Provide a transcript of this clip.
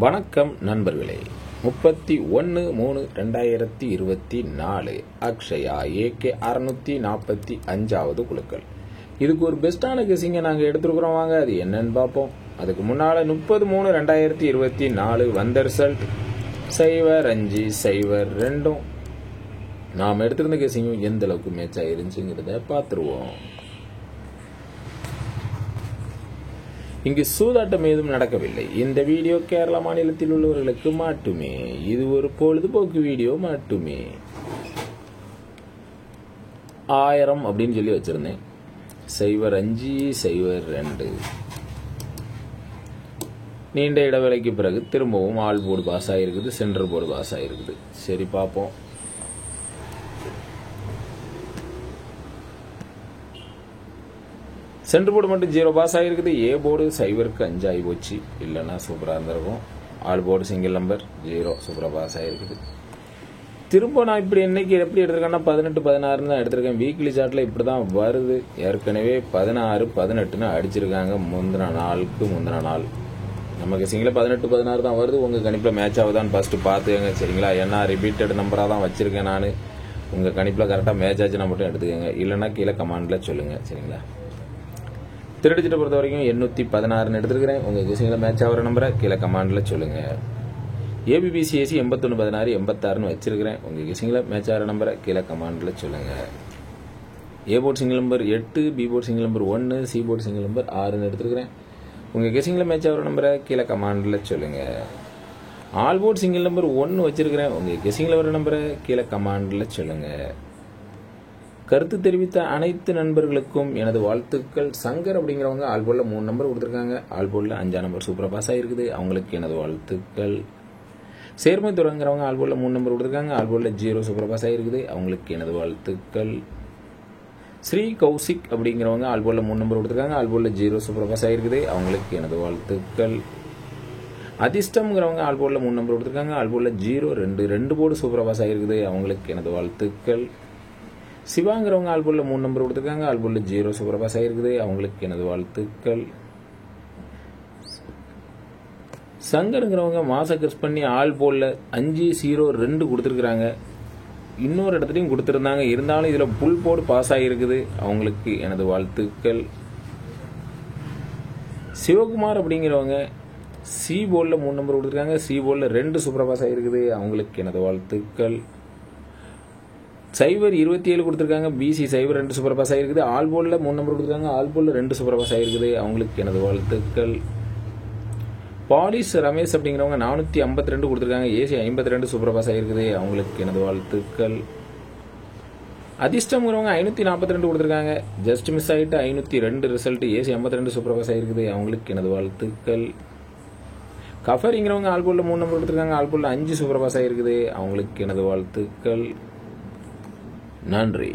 வணக்கம் நண்பர்களே. 31/3/2024 அக்ஷயா AK 645வது குழுக்கள். இதுக்கு ஒரு பெஸ்டான கெஸிங்க நாங்கள் எடுத்துருக்குறோம். வாங்க அது என்னன்னு பார்ப்போம். அதுக்கு முன்னால் 30/3/2024 வந்த ரிசல்ட் 0-5-0-2. நாம் எடுத்திருந்த கெஸிங்கும் எந்த அளவுக்கு மேட்ச் ஆயிருந்துச்சுங்கிறத பார்த்துருவோம். இங்கு சூதாட்டம் ஏதும் நடக்கவில்லை. இந்த வீடியோ கேரளா மாநிலத்தில் உள்ளவர்களுக்கு மட்டுமே. இது ஒரு பொழுதுபோக்கு வீடியோ மட்டுமே. 1000 அப்படின்னு சொல்லி வச்சிருந்தேன். 0-5-0-2. நீண்ட இடைவேளைக்கு பிறகு திரும்பவும் ஆல் போர்டு பாஸ் ஆகிருக்குது, சென்டர் போர்டு பாஸ் ஆகிருக்குது. சரி பார்ப்போம். சென்டர் போர்டு மட்டும் 0 பாஸ் ஆகிருக்குது. ஏ போர்டு 0-5 ஆகி போச்சு. இல்லைன்னா சூப்பராக இருந்திருக்கும். ஆல் போர்டு சிங்கிள் நம்பர் 0 சூப்பராக பாஸ் ஆகிருக்குது. திரும்ப நான் இப்படி இன்னைக்கு எப்படி எடுத்திருக்கேன்னா 18-16 தான் எடுத்திருக்கேன். வீக்லி சார்ட்டில் இப்படி தான் வருது. ஏற்கனவே 16-18 அடிச்சிருக்காங்க முந்தின நாள். நமக்கு சிங்கில் 18-16 தான் வருது. உங்கள் கணிப்பில் மேட்ச் ஆகுதான்னு ஃபஸ்ட்டு பார்த்துக்கங்க சரிங்களா. ஏன்னா ரிப்பீட்டட் நம்பராக தான் வச்சுருக்கேன் நான். உங்கள் கணிப்பில் கரெக்டாக மேட்ச் ஆச்சுன்னா மட்டும் எடுத்துக்கோங்க. இல்லைன்னா கீழே கமெண்டில் சொல்லுங்கள் சரிங்களா. திருடிச்சிட்ட பொறுத்த வரைக்கும் 816 எடுத்துருக்கிறேன். உங்கள் கெஸிங்கில் மேட்ச் ஆகிற நம்பரை கீழே கமாண்டில் சொல்லுங்கள். ABBCAC 81-16-86 வச்சிருக்கிறேன். உங்கள் கெஸிங்கில் மேட்ச் ஆகிற நம்பரை கீழே கமாண்டில் சொல்லுங்கள். A port single number 8, B port single number 1, C port single number 6 எடுத்துருக்கிறேன். உங்கள் கெஸிங்கில் மேட்ச் ஆகிற நம்பரை கீழே கமாண்டில் சொல்லுங்கள். ஆல் போர்ட் சிங்கிள் நம்பர் 1 வச்சிருக்கிறேன். உங்கள் கெஸிங்கில் வர நம்பரை கீழே கமாண்டில் சொல்லுங்கள். கருத்து தெரிவித்த அனைத்து நண்பர்களுக்கும் எனது வாழ்த்துக்கள். சங்கர் அப்படிங்கிறவங்க ஆல் போர்டில் 3 நம்பர் கொடுத்துருக்காங்க. ஆல் போர்டில் 5 நம்பர் சூப்பராக பாஸ் ஆகிருக்குது. அவங்களுக்கு எனது வாழ்த்துக்கள். சேர்மை துறங்கிறவங்க ஆல் போர்டில் 3 நம்பர் கொடுத்துருக்காங்க. ஆல் போர்டில் 0 சூப்பராக பாஸ் ஆகிருக்குது. அவங்களுக்கு எனது வாழ்த்துக்கள். ஸ்ரீ கௌசிக் அப்படிங்கிறவங்க ஆல் போர்டில் 3 நம்பர் கொடுத்துருக்காங்க. ஆல் போர்டில் 0 சூப்பராக பாஸ் ஆகிருக்குது. அவங்களுக்கு எனது வாழ்த்துக்கள். அதிர்ஷ்டம்ங்கிறவங்க ஆல் போர்டில் 3 நம்பர் கொடுத்துருக்காங்க. ஆல் போர்டில் 0-2 போர்டு சூப்பராக பாஸ் ஆகிருக்குது. அவங்களுக்கு எனது வாழ்த்துக்கள். சிவாங்கிறவங்க ஆல் போர்டில் 3 நம்பர் கொடுத்துருக்காங்க. ஆல் போர்டில் 0 சூப்பராக பாஸ் ஆகிருக்குது. அவங்களுக்கு எனது வாழ்த்துக்கள். சங்கருங்கிறவங்க மாச கிறிஸ் பண்ணி ஆல் போர்டில் 5-0-2 கொடுத்துருக்குறாங்க. இன்னொரு இடத்துலையும் கொடுத்துருந்தாங்க. இருந்தாலும் இதில் புல் போர்டு பாஸ் ஆகிருக்குது. அவங்களுக்கு எனது வாழ்த்துக்கள். சிவகுமார் அப்படிங்கிறவங்க சி போர்டில் 3 நம்பர் கொடுத்துருக்காங்க. சி போர்டில் 2 சூப்பராக பாஸ் ஆகிருக்குது. அவங்களுக்கு எனது வாழ்த்துக்கள். 0-27 கொடுத்துருக்காங்க. BC 0-2 சூப்பர் பாஸ் ஆகிருக்குது. ஆல் போர்டில் 3 நம்பர் கொடுத்துருக்காங்க. ஆல் போர்டில் 2 சூப்பர் பாஸ் ஆகிருக்குது. அவங்களுக்கு எனது வாழ்த்துக்கள். பாலிஸ் ரமேஷ் அப்படிங்கிறவங்க 452 கொடுத்துருக்காங்க. AC 52 சூப்பர் பாஸ் ஆகிருக்குது. அவங்களுக்கு எனது வாழ்த்துக்கள். அதிர்ஷ்டம்ங்கிறவங்க 542 கொடுத்துருக்காங்க. ஜஸ்ட் மிஸ் ஆகிட்டு 502 ரிசல்ட். AC 52 சூப்பர் பாஸ் ஆகிருக்குது. அவங்களுக்கு எனது வாழ்த்துக்கள். கஃபரிங்கிறவங்க ஆல் போர்டில் 3 நம்பர் கொடுத்துருக்காங்க. ஆல் போர்டில் 5 சூப்பர் பாஸ் ஆகிருக்குது. அவங்களுக்கு எனது வாழ்த்துக்கள். நன்றி.